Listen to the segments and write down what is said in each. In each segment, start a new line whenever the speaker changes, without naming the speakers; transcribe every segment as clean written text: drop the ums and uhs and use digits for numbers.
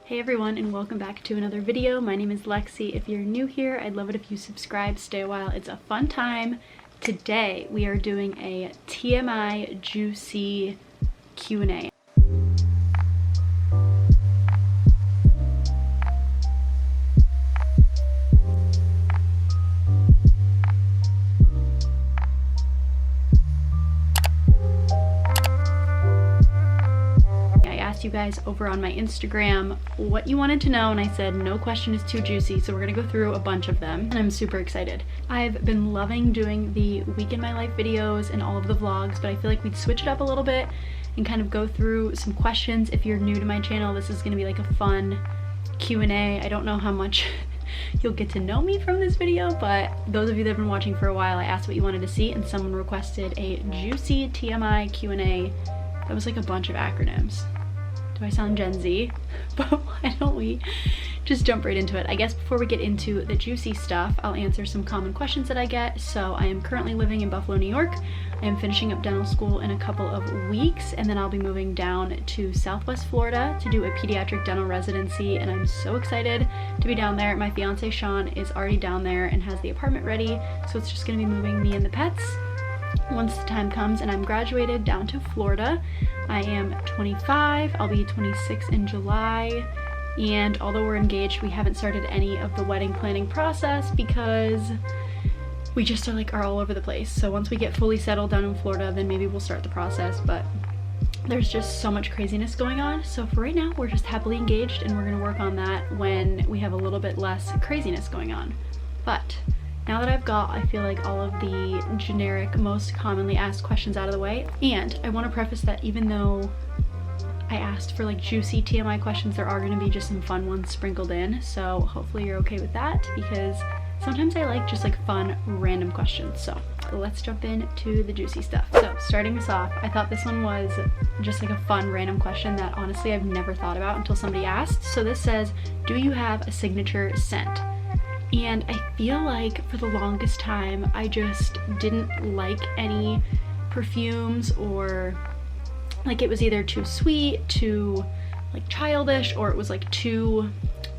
Hey everyone, and welcome back to another video. My name is Lexi. If you're new here, I'd love it if you subscribe, stay a while. It's a fun time. Today we are doing a TMI juicy Q&A. You guys over on my Instagram what you wanted to know, and I said no question is too juicy, so we're gonna go through a bunch of them and I'm super excited. I've been loving doing the week in my life videos and all of the vlogs, but I feel like we'd switch it up a little bit and kind of go through some questions. If you're new to my channel, this is gonna be like a fun Q&A. I don't know how much you'll get to know me from this video, but those of you that have been watching for a while, I asked what you wanted to see and someone requested a juicy TMI Q&A that was like a bunch of acronyms. Do I sound Gen Z? But why don't we just jump right into it? I guess before we get into the juicy stuff, I'll answer some common questions that I get. So I am currently living in Buffalo, New York. I am finishing up dental school in a couple of weeks, and then I'll be moving down to Southwest Florida to do a pediatric dental residency, and I'm so excited to be down there. My fiance Sean is already down there and has the apartment ready, so it's just gonna be moving me and the pets once the time comes and I'm graduated down to Florida. I am 25, I'll be 26 in July, and although we're engaged, we haven't started any of the wedding planning process because we just are all over the place. So once we get fully settled down in Florida, then maybe we'll start the process, but there's just so much craziness going on. So for right now, we're just happily engaged and we're gonna work on that when we have a little bit less craziness going on. But now that I've got, I feel like, all of the generic, most commonly asked questions out of the way, and I want to preface that even though I asked for like juicy TMI questions, there are going to be just some fun ones sprinkled in, so hopefully you're okay with that, because sometimes I like just like fun, random questions. So let's jump into the juicy stuff. So starting us off, I thought this one was just like a fun, random question that honestly I've never thought about until somebody asked. So this says, do you have a signature scent? And I feel like for the longest time, I just didn't like any perfumes, or like it was either too sweet, too like childish, or it was like too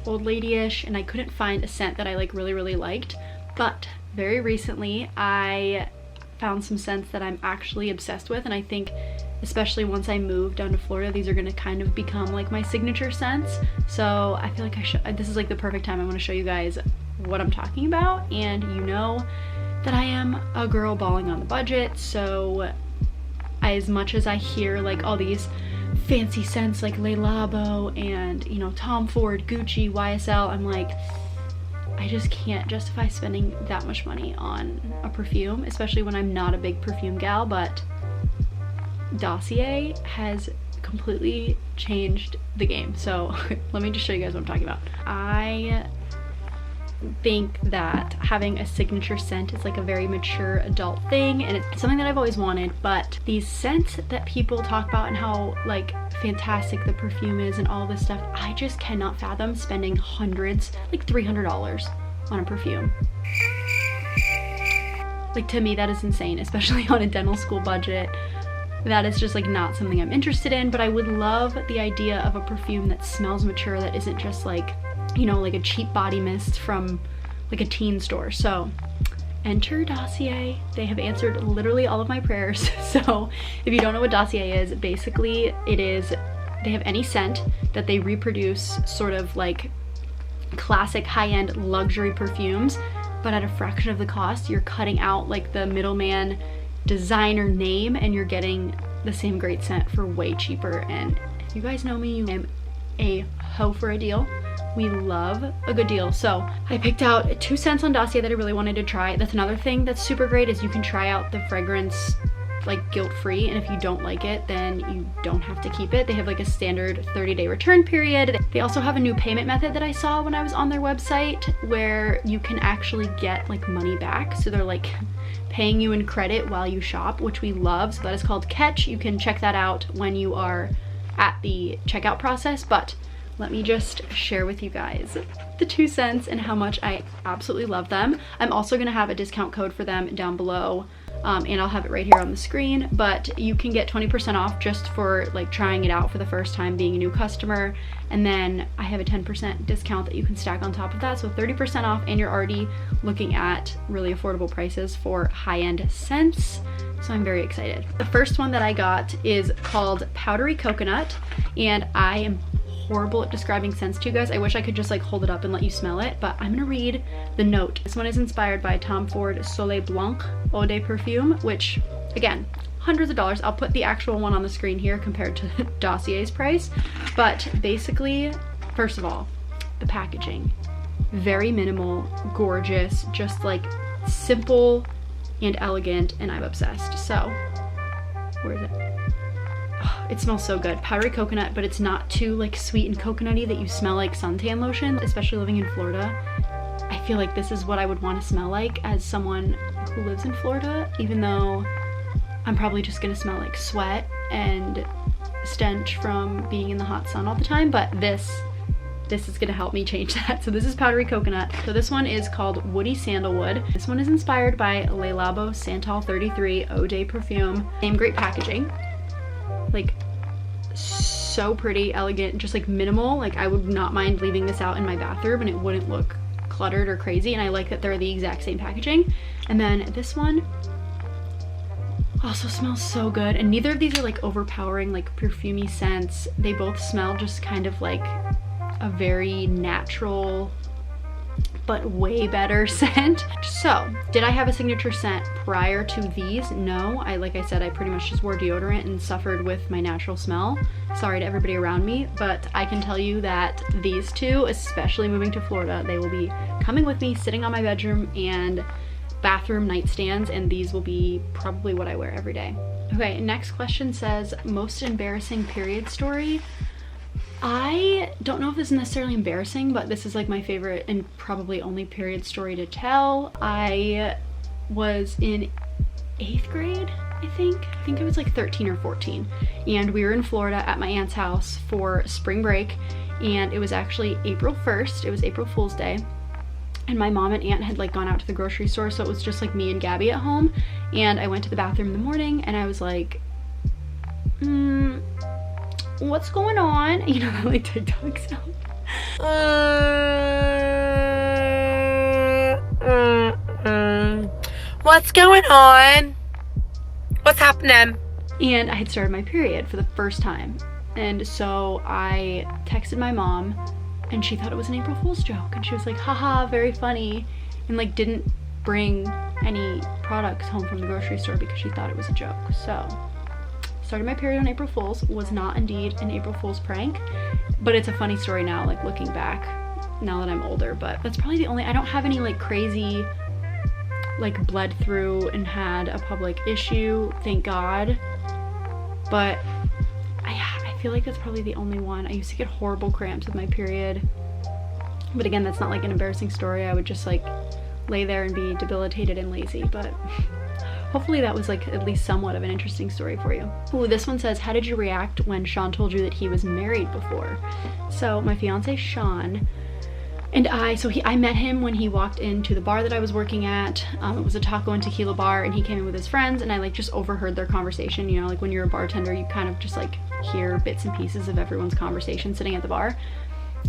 old lady-ish, and I couldn't find a scent that I like really liked. But very recently, I found some scents that I'm actually obsessed with, and I think especially once I move down to Florida, these are gonna kind of become like my signature scents. So I feel like this is like the perfect time. I wanna show you guys what I'm talking about, and you know that I am a girl balling on the budget, so as much as I hear like all these fancy scents like Le Labo and, you know, Tom Ford, Gucci, YSL, I'm like, I just can't justify spending that much money on a perfume, especially when I'm not a big perfume gal. But Dossier has completely changed the game, so let me just show you guys what I'm talking about. I think that having a signature scent is like a very mature adult thing, and it's something that I've always wanted. But these scents that people talk about and how like fantastic the perfume is and all this stuff, I just cannot fathom spending hundreds, like $300 on a perfume. Like, to me that is insane, especially on a dental school budget. That is just like not something I'm interested in. But I would love the idea of a perfume that smells mature, that isn't just like, you know, like a cheap body mist from like a teen store. So enter Dossier. They have answered literally all of my prayers. So if you don't know what Dossier is, basically it is, they have any scent that they reproduce, sort of like classic high-end luxury perfumes, but at a fraction of the cost. You're cutting out like the middleman designer name, and you're getting the same great scent for way cheaper. And if you guys know me, I'm a hoe for a deal. We love a good deal. So I picked out 2 scents on Dossier that I really wanted to try. That's another thing that's super great, is you can try out the fragrance like guilt-free, and if you don't like it, then you don't have to keep it. They have like a standard 30-day return period. They also have a new payment method that I saw when I was on their website, where you can actually get like money back. So they're like paying you in credit while you shop, which we love. So that is called Catch. You can check that out when you are at the checkout process. But let me just share with you guys the 2 scents and how much I absolutely love them. I'm also gonna have a discount code for them down below and I'll have it right here on the screen, but you can get 20% off just for like trying it out for the first time, being a new customer. And then I have a 10% discount that you can stack on top of that, so 30% off, and you're already looking at really affordable prices for high-end scents. So I'm very excited. The first one that I got is called Powdery Coconut, and I am horrible at describing scents to you guys. I wish I could just like hold it up and let you smell it, but I'm gonna read the note. This one is inspired by Tom Ford Soleil Blanc Eau de Perfume, which again, hundreds of dollars. I'll put the actual one on the screen here compared to Dossier's price. But basically, first of all, the packaging, very minimal, gorgeous, just like simple and elegant, and I'm obsessed. So where is it? Oh, it smells so good. Powdery coconut, but it's not too like sweet and coconutty that you smell like suntan lotion. Especially living in Florida, I feel like this is what I would want to smell like as someone who lives in Florida, even though I'm probably just gonna smell like sweat and stench from being in the hot sun all the time, but this is gonna help me change that. So this is Powdery Coconut. So this one is called Woody Sandalwood. This one is inspired by Le Labo Santal 33 Eau de Perfume. Same great packaging. Like so pretty, elegant, just like minimal. Like I would not mind leaving this out in my bathroom and it wouldn't look cluttered or crazy, and I like that they're the exact same packaging. And then this one also smells so good, and neither of these are like overpowering like perfumey scents. They both smell just kind of like a very natural but way better scent. So did I have a signature scent prior to these? No, like I said, I pretty much just wore deodorant and suffered with my natural smell. Sorry to everybody around me, but I can tell you that these two, especially moving to Florida, they will be coming with me, sitting on my bedroom and bathroom nightstands, and these will be probably what I wear every day. Okay, next question says, most embarrassing period story. I don't know if this is necessarily embarrassing, but this is like my favorite and probably only period story to tell. I was in 8th grade, I think it was like 13 or 14, and we were in Florida at my aunt's house for spring break, and it was actually April 1st. It was April Fool's Day. And my mom and aunt had like gone out to the grocery store, so it was just like me and Gabby at home. And I went to the bathroom in the morning and I was like, what's going on? You know, that like TikTok sound.
What's going on? What's happening?
And I had started my period for the first time. And so I texted my mom, and she thought it was an April Fool's joke, and she was like, haha, very funny, and like didn't bring any products home from the grocery store because she thought it was a joke. So started my period on April Fool's, was not indeed an April Fool's prank, but it's a funny story now, like looking back now that I'm older. But that's probably the only, I don't have any like crazy like bled through and had a public issue, thank God, but I feel like that's probably the only one. I used to get horrible cramps with my period, but again, that's not like an embarrassing story. I would just like lay there and be debilitated and lazy, but hopefully that was like at least somewhat of an interesting story for you. Ooh, this one says, how did you react when Sean told you that he was married before? So my fiance Sean and I met him when he walked into the bar that I was working at. It was a taco and tequila bar, and he came in with his friends, and I like just overheard their conversation. You know, like when you're a bartender, you kind of just like hear bits and pieces of everyone's conversation sitting at the bar.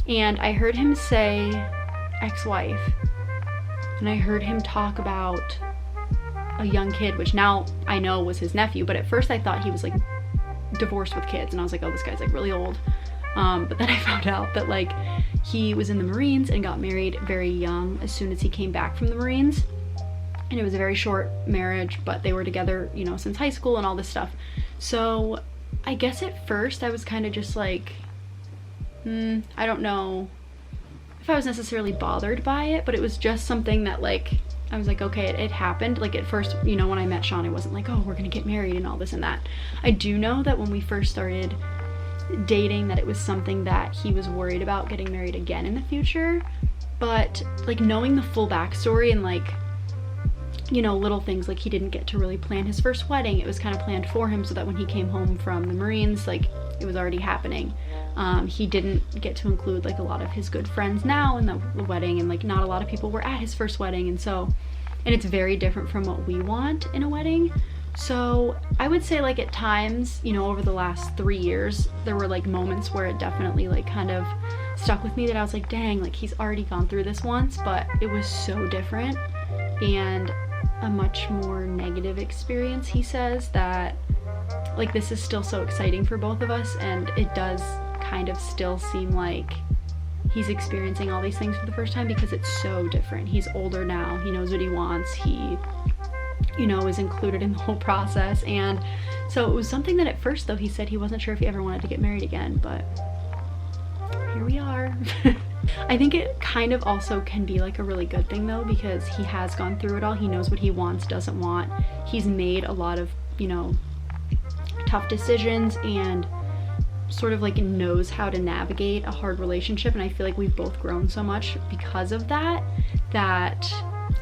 And I heard him say ex-wife, and I heard him talk about a young kid, which now I know was his nephew, but at first I thought he was like divorced with kids, and I was like, oh, this guy's like really old. But then I found out that like he was in the Marines and got married very young as soon as he came back from the Marines, and it was a very short marriage, but they were together, you know, since high school and all this stuff. So I guess at first I was kind of just like, I don't know if I was necessarily bothered by it, but it was just something that like I was like, okay, it happened. Like at first, you know, when I met Sean, it wasn't like, oh, we're gonna get married and all this and that. I do know that when we first started dating, that it was something that he was worried about getting married again in the future, but like knowing the full backstory and like, you know, little things like he didn't get to really plan his first wedding. It was kind of planned for him so that when he came home from the Marines, like it was already happening. He didn't get to include like a lot of his good friends now in the wedding, and like not a lot of people were at his first wedding, and so and it's very different from what we want in a wedding. So I would say like at times, you know, over the last 3 years, there were like moments where it definitely like kind of stuck with me that I was like, dang, like he's already gone through this once, but it was so different and a much more negative experience. He says that like this is still so exciting for both of us, and it does kind of still seem like he's experiencing all these things for the first time because it's so different. He's older now, he knows what he wants, he, you know, is included in the whole process. And so it was something that at first though he said he wasn't sure if he ever wanted to get married again, but here we are. I think it kind of also can be like a really good thing though, because he has gone through it all. He knows what he wants, doesn't want. He's made a lot of, you know, tough decisions and sort of like knows how to navigate a hard relationship. And I feel like we've both grown so much because of that, that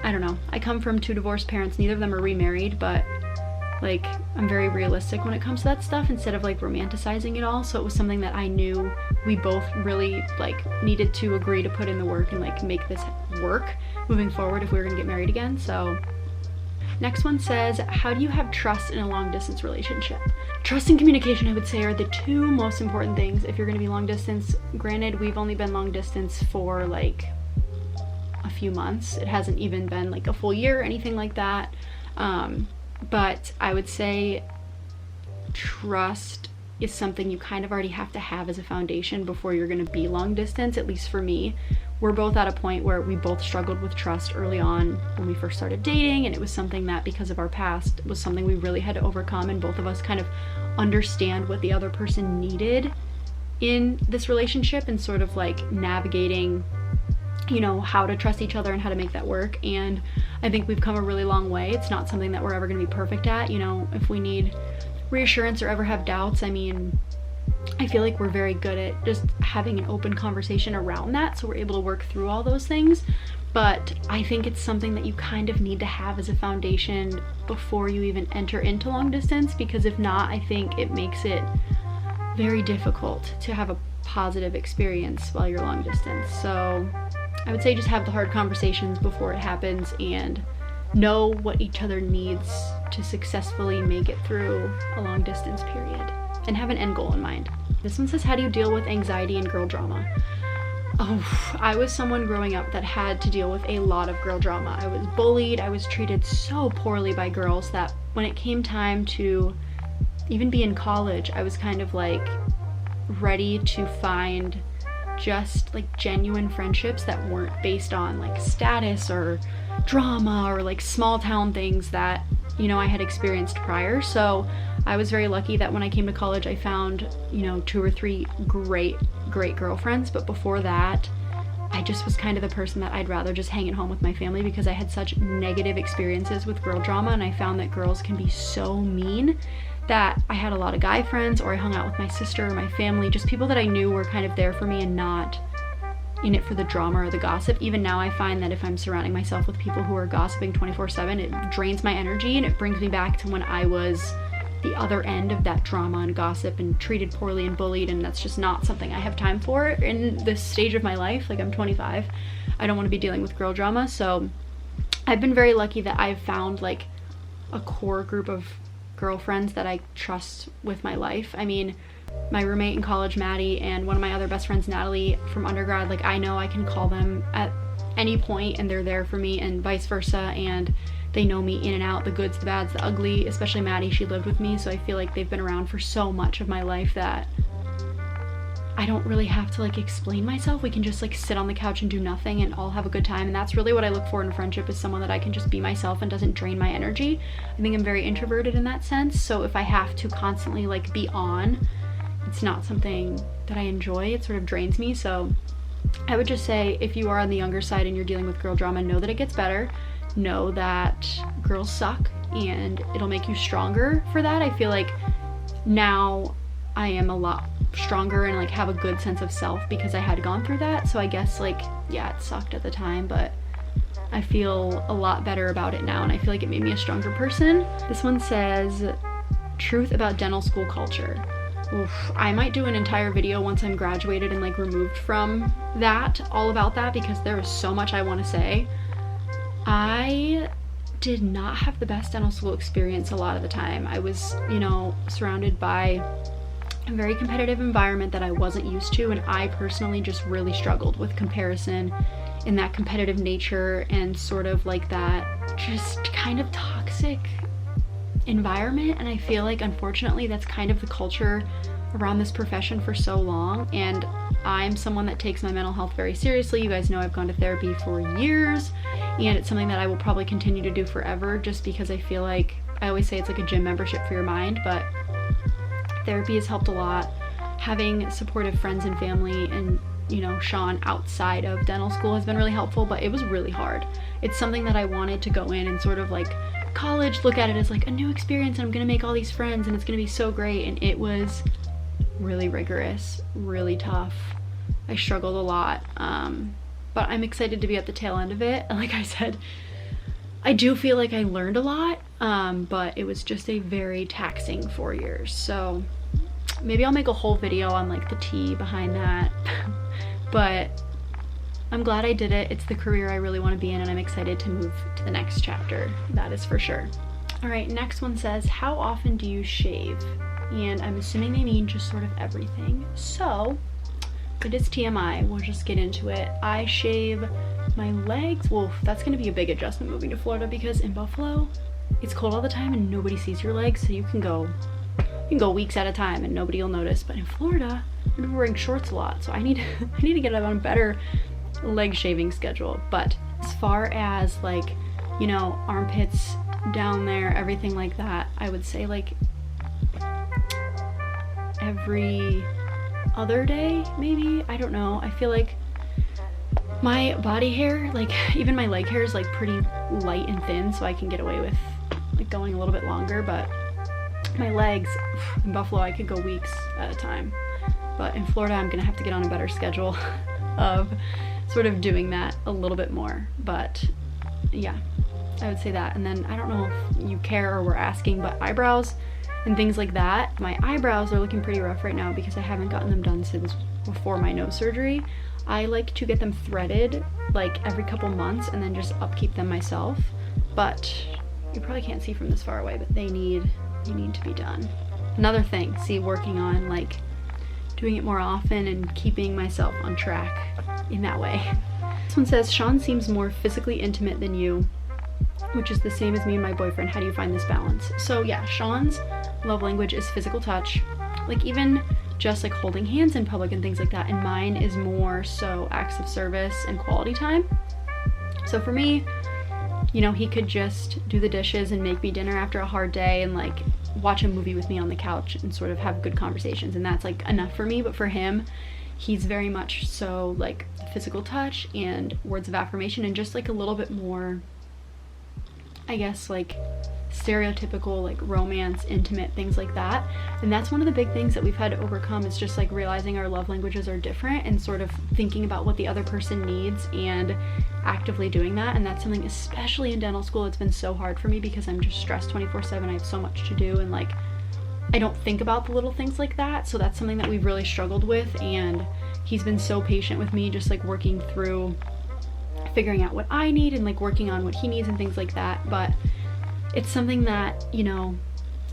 I don't know, I come from 2 divorced parents, neither of them are remarried, but like I'm very realistic when it comes to that stuff instead of like romanticizing it all. So it was something that I knew we both really like needed to agree to put in the work and like make this work moving forward if we were gonna get married again. So next one says, how do you have trust in a long distance relationship? Trust and communication, I would say, are the 2 most important things if you're gonna be long distance. Granted, we've only been long distance for like a few months. It hasn't even been like a full year or anything like that. But I would say trust is something you kind of already have to have as a foundation before you're gonna be long distance, at least for me. We're both at a point where we both struggled with trust early on when we first started dating, and it was something that, because of our past, was something we really had to overcome, and both of us kind of understand what the other person needed in this relationship and sort of like navigating, you know, how to trust each other and how to make that work. And I think we've come a really long way. It's not something that we're ever going to be perfect at. You know, if we need reassurance or ever have doubts, I mean, I feel like we're very good at just having an open conversation around that, so we're able to work through all those things. But I think it's something that you kind of need to have as a foundation before you even enter into long distance, because if not, I think it makes it very difficult to have a positive experience while you're long distance. So I would say just have the hard conversations before it happens and know what each other needs to successfully make it through a long distance period, and have an end goal in mind. This one says, how do you deal with anxiety and girl drama? Oh, I was someone growing up that had to deal with a lot of girl drama. I was bullied, I was treated so poorly by girls that when it came time to even be in college, I was kind of like ready to find just like genuine friendships that weren't based on like status or drama or like small town things that, you know, I had experienced prior. So I was very lucky that when I came to college, I found, you know, 2 or 3 great girlfriends. But before that, I just was kind of the person that I'd rather just hang at home with my family, because I had such negative experiences with girl drama, and I found that girls can be so mean that I had a lot of guy friends, or I hung out with my sister or my family, just people that I knew were kind of there for me and not in it for the drama or the gossip. Even now I find that if I'm surrounding myself with people who are gossiping 24/7, it drains my energy and it brings me back to when I was the other end of that drama and gossip and treated poorly and bullied, and that's just not something I have time for in this stage of my life. Like, I'm 25. I don't want to be dealing with girl drama. So I've been very lucky that I've found like a core group of girlfriends that I trust with my life. I mean, my roommate in college, Maddie, and one of my other best friends, Natalie, from undergrad, like I know I can call them at any point and they're there for me, and vice versa, and they know me in and out, the goods, the bads, the ugly. Especially Maddie, she lived with me, so I feel like they've been around for so much of my life that I don't really have to like explain myself. We can just like sit on the couch and do nothing and all have a good time. And that's really what I look for in a friendship, is someone that I can just be myself and doesn't drain my energy. I think I'm very introverted in that sense, so if I have to constantly like be on, it's not something that I enjoy. It sort of drains me. So I would just say, if you are on the younger side and you're dealing with girl drama, know that it gets better. Know that girls suck, and it'll make you stronger for that. I feel like now I am a lot stronger and like have a good sense of self because I had gone through that. So I guess like, yeah, it sucked at the time, but I feel a lot better about it now, and I feel like it made me a stronger person. This one says, truth about dental school culture. Oof, I might do an entire video once I'm graduated and like removed from that, all about that, because there is so much I want to say. I did not have the best dental school experience a lot of the time. I was, surrounded by a very competitive environment that I wasn't used to, and I personally just really struggled with comparison in that competitive nature and sort of like that just kind of toxic environment. And I feel like unfortunately that's kind of the culture around this profession for so long, and I'm someone that takes my mental health very seriously. You guys know I've gone to therapy for years, and it's something that I will probably continue to do forever, just because I feel like, I always say it's like a gym membership for your mind, but therapy has helped a lot. Having supportive friends and family and Sean outside of dental school has been really helpful, but it was really hard. It's something that I wanted to go in and sort of like college, look at it as like a new experience, and I'm gonna make all these friends and it's gonna be so great, and it was really rigorous, really tough. I struggled a lot, but I'm excited to be at the tail end of it. Like I said, I do feel like I learned a lot, but it was just a very taxing 4 years. So maybe I'll make a whole video on like the tea behind that. But I'm glad I did it. It's the career I really want to be in, and I'm excited to move to the next chapter. That is for sure. All right, next one says, how often do you shave? And I'm assuming they mean just sort of everything. So it is TMI. We'll just get into it. I shave my legs. Well, that's going to be a big adjustment moving to Florida, because in Buffalo it's cold all the time and nobody sees your legs, so you can go weeks at a time and nobody will notice. But in Florida, I'm wearing shorts a lot, so I need to get on a better leg shaving schedule. But as far as like, armpits down there, everything like that, I would say like every other day, maybe. I don't know. I feel like my body hair, like even my leg hair, is like pretty light and thin, so I can get away with like going a little bit longer. But my legs in Buffalo, I could go weeks at a time. But in Florida, I'm gonna have to get on a better schedule of sort of doing that a little bit more. But yeah, I would say that. And then I don't know if you care or were asking, but eyebrows and things like that. My eyebrows are looking pretty rough right now because I haven't gotten them done since before my nose surgery. I like to get them threaded like every couple months and then just upkeep them myself. But you probably can't see from this far away, but they need to be done. Another thing, working on like doing it more often and keeping myself on track in that way. This one says, Sean seems more physically intimate than you, which is the same as me and my boyfriend. How do you find this balance? So yeah, Sean's love language is physical touch, like even just like holding hands in public and things like that, and mine is more so acts of service and quality time. So for me, he could just do the dishes and make me dinner after a hard day and like watch a movie with me on the couch and sort of have good conversations, and that's like enough for me. But for him, he's very much so like physical touch and words of affirmation and just like a little bit more, I guess, like stereotypical like romance, intimate, things like that. And that's one of the big things that we've had to overcome, is just like realizing our love languages are different and sort of thinking about what the other person needs and actively doing that. And that's something, especially in dental school, it's been so hard for me because I'm just stressed 24/7. I have so much to do, and like I don't think about the little things like that. So that's something that we've really struggled with, and he's been so patient with me, just like working through figuring out what I need and like working on what he needs and things like that. But it's something that,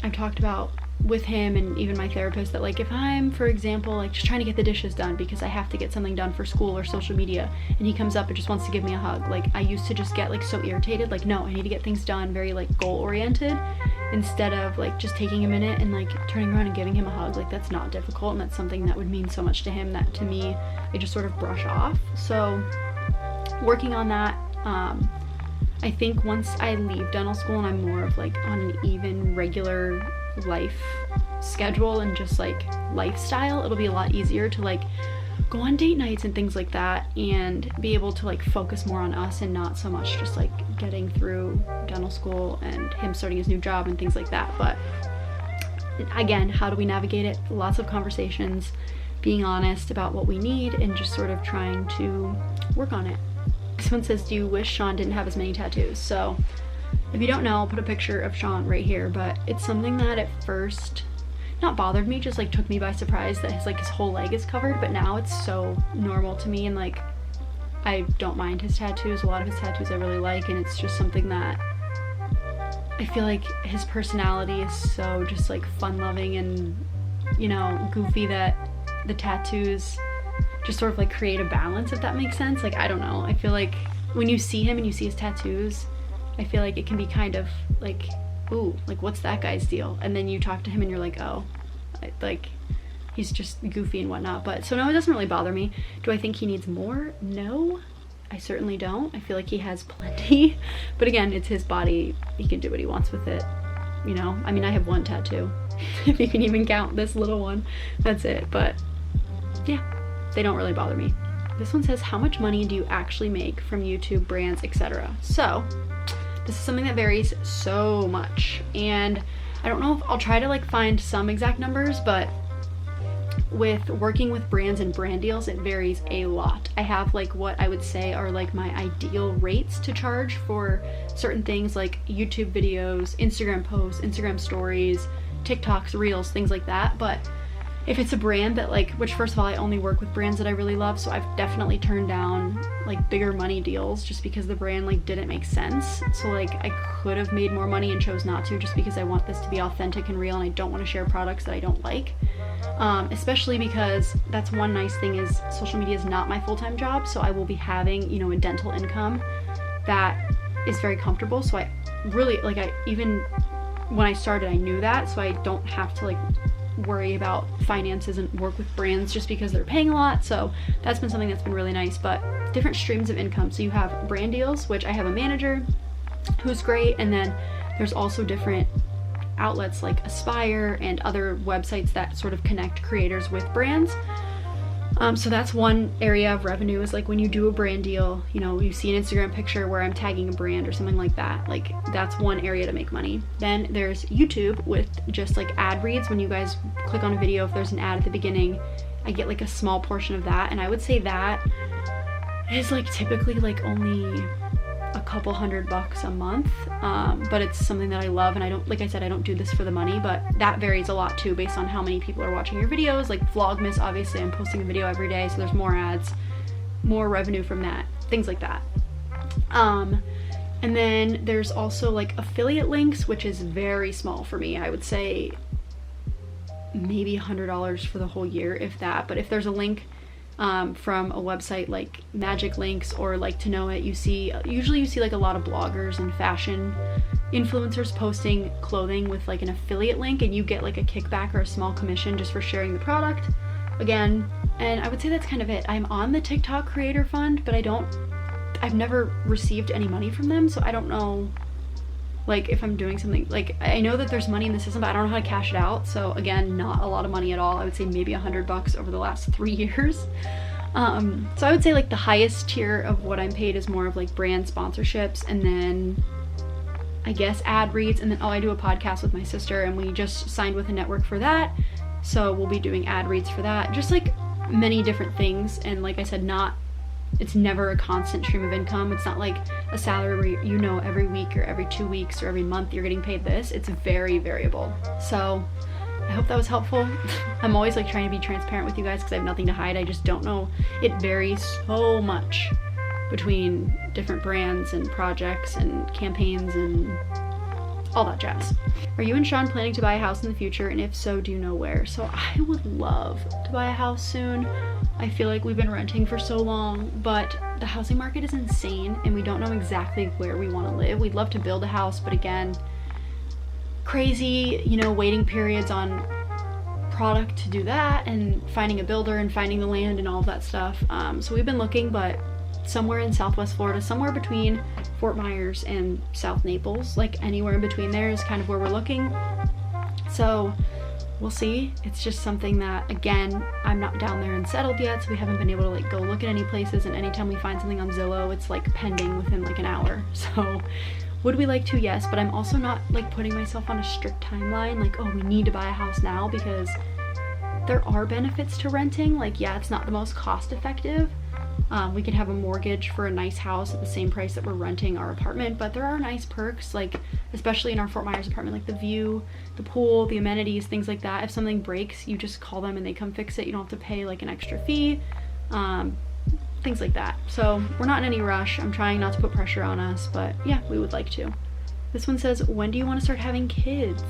I've talked about with him and even my therapist, that like if I'm, for example, like just trying to get the dishes done because I have to get something done for school or social media, and he comes up and just wants to give me a hug, like I used to just get like so irritated, like no, I need to get things done, very like goal oriented, instead of like just taking a minute and like turning around and giving him a hug. Like that's not difficult, and that's something that would mean so much to him that to me I just sort of brush off. So working on that. I think once I leave dental school and I'm more of like on an even regular life schedule and just like lifestyle, it'll be a lot easier to like go on date nights and things like that and be able to like focus more on us and not so much just like getting through dental school and him starting his new job and things like that. But again, how do we navigate it? Lots of conversations, being honest about what we need, and just sort of trying to work on it. This one says, do you wish Sean didn't have as many tattoos? So if you don't know, I'll put a picture of Sean right here, but it's something that at first not bothered me, just like took me by surprise that his whole leg is covered. But now it's so normal to me, and like I don't mind his tattoos. A lot of his tattoos I really like, and it's just something that I feel like his personality is so just like fun-loving and, you know, goofy that the tattoos just sort of like create a balance, if that makes sense. Like, I don't know. I feel like when you see him and you see his tattoos, I feel like it can be kind of like, ooh, like what's that guy's deal? And then you talk to him and you're like, oh, like he's just goofy and whatnot. But so no, it doesn't really bother me. Do I think he needs more? No, I certainly don't. I feel like he has plenty. But again, it's his body. He can do what he wants with it. You know, I mean, I have one tattoo, if you can even count this little one. That's it. But yeah, they don't really bother me. This one says, how much money do you actually make from YouTube, brands, etc.? So this is something that varies so much, and I don't know if I'll try to like find some exact numbers, but with working with brands and brand deals, it varies a lot. I have like what I would say are like my ideal rates to charge for certain things like YouTube videos, Instagram posts, Instagram stories, TikToks, Reels, things like that. But if it's a brand that like, which first of all, I only work with brands that I really love, so I've definitely turned down like bigger money deals just because the brand like didn't make sense. So like I could have made more money and chose not to, just because I want this to be authentic and real and I don't want to share products that I don't like. Especially because that's one nice thing is social media is not my full-time job, so I will be having, you know, a dental income that is very comfortable. So I really like, I even when I started I knew that, so I don't have to like worry about finances and work with brands just because they're paying a lot. So that's been something that's been really nice. But different streams of income, so you have brand deals, which I have a manager who's great, and then there's also different outlets like Aspire and other websites that sort of connect creators with brands. So that's one area of revenue, is like when you do a brand deal, you know, you see an Instagram picture where I'm tagging a brand or something like that, like that's one area to make money. Then there's YouTube with just like ad reads. When you guys click on a video, if there's an ad at the beginning, I get like a small portion of that, and I would say that is like typically like only a couple $100 a month, but it's something that I love, and I don't, like I said, I don't do this for the money, but that varies a lot too based on how many people are watching your videos. Like Vlogmas, obviously I'm posting a video every day, so there's more ads, more revenue from that, things like that. And then there's also like affiliate links, which is very small for me. I would say maybe $100 for the whole year, if that. But if there's a link from a website like Magic Links or like To Know It, usually you see like a lot of bloggers and fashion influencers posting clothing with like an affiliate link, and you get like a kickback or a small commission just for sharing the product again. And I would say that's kind of it. I'm on the TikTok Creator Fund, but I've never received any money from them, so I don't know like if I'm doing something, like I know that there's money in the system, but I don't know how to cash it out. So again, not a lot of money at all. I would say maybe $100 over the last 3 years. So I would say like the highest tier of what I'm paid is more of like brand sponsorships, and then I guess ad reads, and then I do a podcast with my sister, and we just signed with a network for that, so we'll be doing ad reads for that. Just like many different things, and like I said, it's never a constant stream of income. It's not like a salary where you know every week or every 2 weeks or every month you're getting paid this. It's very variable. So I hope that was helpful. I'm always like trying to be transparent with you guys because I have nothing to hide. I just don't know. It varies so much between different brands and projects and campaigns and all that jazz. Are you and Sean planning to buy a house in the future? And if so, do you know where? So I would love to buy a house soon. I feel like we've been renting for so long, but the housing market is insane and we don't know exactly where we want to live. We'd love to build a house, but again, crazy, you know, waiting periods on product to do that, and finding a builder and finding the land and all of that stuff. So we've been looking, but somewhere in Southwest Florida, somewhere between Fort Myers and South Naples, like anywhere in between there is kind of where we're looking. So we'll see. It's just something that, again, I'm not down there and settled yet, so we haven't been able to like go look at any places, and anytime we find something on Zillow, it's like pending within like an hour. So would we like to? Yes, but I'm also not like putting myself on a strict timeline, like, oh, we need to buy a house now, because there are benefits to renting. Like, yeah, it's not the most cost effective. We can have a mortgage for a nice house at the same price that we're renting our apartment, but there are nice perks, like especially in our Fort Myers apartment, like the view, the pool, the amenities, things like that. If something breaks, you just call them and they come fix it. You don't have to pay like an extra fee, things like that. So we're not in any rush. I'm trying not to put pressure on us, but yeah, we would like to. This one says, when do you want to start having kids?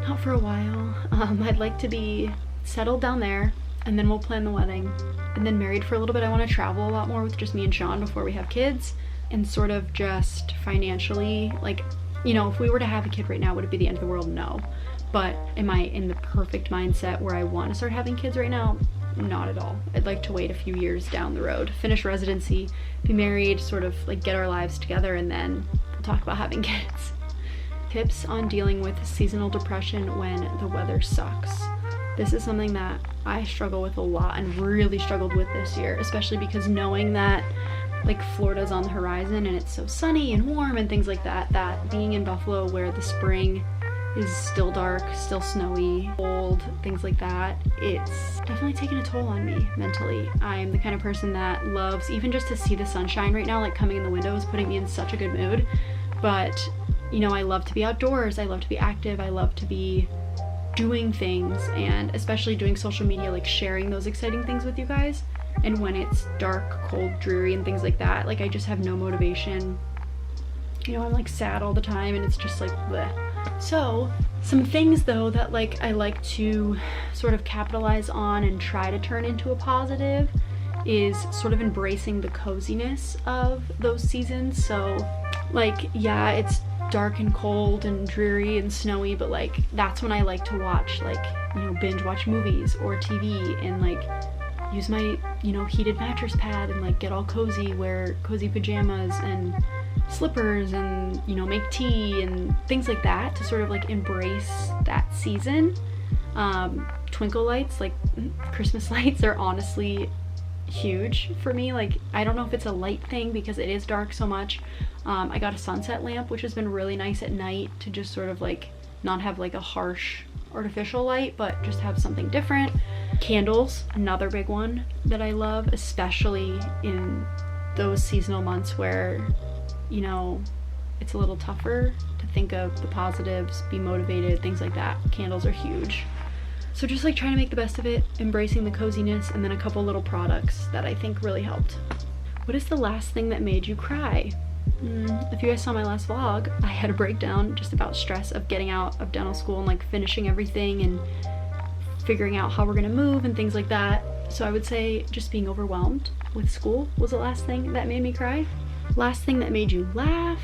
Not for a while. I'd like to be settled down there, and then we'll plan the wedding. And then married for a little bit. I want to travel a lot more with just me and Sean before we have kids, and sort of just financially, like, you know, if we were to have a kid right now, would it be the end of the world? No. But am I in the perfect mindset where I want to start having kids right now? Not at all. I'd like to wait a few years down the road, finish residency, be married, sort of like get our lives together, and then we'll talk about having kids. Tips on dealing with seasonal depression when the weather sucks. This is something that I struggle with a lot and really struggled with this year, especially because knowing that like Florida's on the horizon and it's so sunny and warm and things like that, that being in Buffalo where the spring is still dark, still snowy, cold, things like that, it's definitely taken a toll on me mentally. I'm the kind of person that loves, even just to see the sunshine right now, like coming in the window is putting me in such a good mood. But, you know, I love to be outdoors, I love to be active, I love to be doing things, and especially doing social media, like sharing those exciting things with you guys. And when it's dark, cold, dreary, and things like that, like I just have no motivation. You know, I'm like sad all the time and it's just like bleh. So some things though that like I like to sort of capitalize on and try to turn into a positive is sort of embracing the coziness of those seasons. So like, yeah, it's dark and cold and dreary and snowy, but like that's when I like to watch, like, you know, binge watch movies or TV and like use my, you know, heated mattress pad and like get all cozy, wear cozy pajamas and slippers and, you know, make tea and things like that to sort of like embrace that season. Twinkle lights, like Christmas lights, are honestly huge for me. Like, I don't know if it's a light thing because it is dark so much. I got a sunset lamp, which has been really nice at night to just sort of like not have like a harsh artificial light, but just have something different. Candles, another big one that I love, especially in those seasonal months where, you know, it's a little tougher to think of the positives, be motivated, things like that. Candles are huge. So just like trying to make the best of it, embracing the coziness, and then a couple little products that I think really helped. What is the last thing that made you cry? If you guys saw my last vlog, I had a breakdown just about stress of getting out of dental school and like finishing everything and figuring out how we're gonna move and things like that. So I would say just being overwhelmed with school was the last thing that made me cry. Last thing that made you laugh,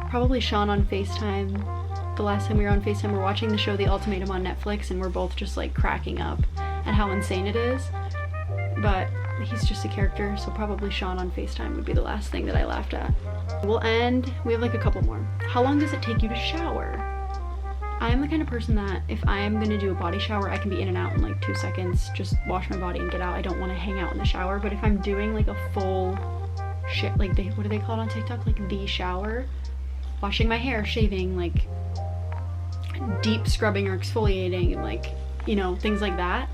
probably Sean on FaceTime. The last time we were on FaceTime, we're watching the show The Ultimatum on Netflix and we're both just like cracking up at how insane it is. But he's just a character, so probably Sean on FaceTime would be the last thing that I laughed at. We'll end, we have like a couple more. How long does it take you to shower? I'm the kind of person that if I am gonna do a body shower, I can be in and out in like 2 seconds, just wash my body and get out. I don't want to hang out in the shower. But if I'm doing like a full shit, like what do they call it on TikTok? Like the shower, washing my hair, shaving, like deep scrubbing or exfoliating, and like, you know, things like that.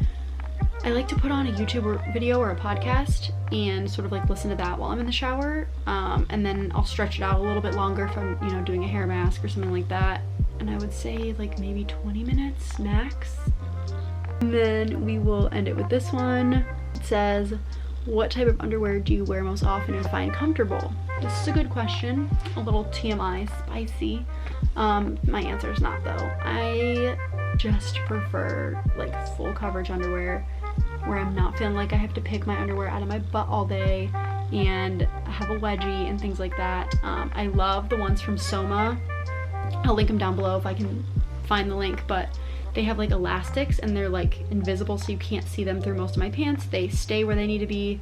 I like to put on a YouTube video or a podcast and sort of like listen to that while I'm in the shower, and then I'll stretch it out a little bit longer if I'm, you know, doing a hair mask or something like that. And I would say like maybe 20 minutes max. And then we will end it with this one. It says, what type of underwear do you wear most often and find comfortable? This is a good question, a little TMI, spicy. My answer is not though. I just prefer like full coverage underwear where I'm not feeling like I have to pick my underwear out of my butt all day and have a wedgie and things like that. I love the ones from Soma. I'll link them down below if I can find the link, but they have like elastics and they're like invisible so you can't see them through most of my pants. They stay where they need to be.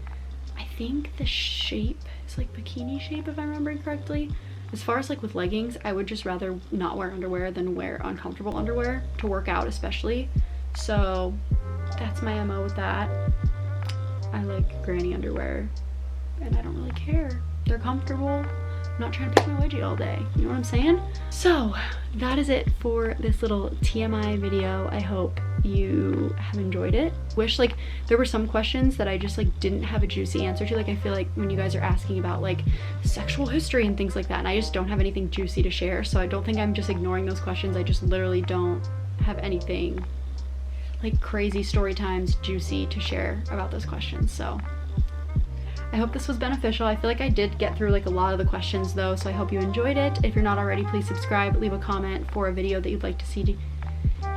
I think the shape is like bikini shape if I'm remembering correctly. As far as like with leggings, I would just rather not wear underwear than wear uncomfortable underwear to work out especially. So that's my MO with that. I like granny underwear and I don't really care. They're comfortable. I'm not trying to pick my wedgie all day. You know what I'm saying? So that is it for this little TMI video. I hope you have enjoyed it. Wish like there were some questions that I just like didn't have a juicy answer to. Like I feel like when you guys are asking about like sexual history and things like that, and I just don't have anything juicy to share. So I don't think I'm just ignoring those questions. I just literally don't have anything like crazy story times juicy to share about those questions. So I hope this was beneficial. I feel like I did get through like a lot of the questions though, so I hope you enjoyed it. If you're not already, please subscribe, leave a comment for a video that you'd like to see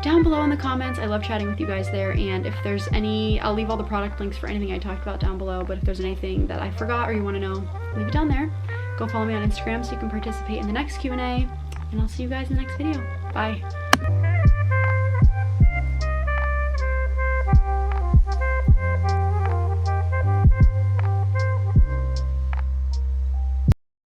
down below in the comments. I love chatting with you guys there, and if there's any, I'll leave all the product links for anything I talked about down below, but if there's anything that I forgot or you want to know, leave it down there. Go follow me on Instagram so you can participate in the next Q&A, and I'll see you guys in the next video. Bye.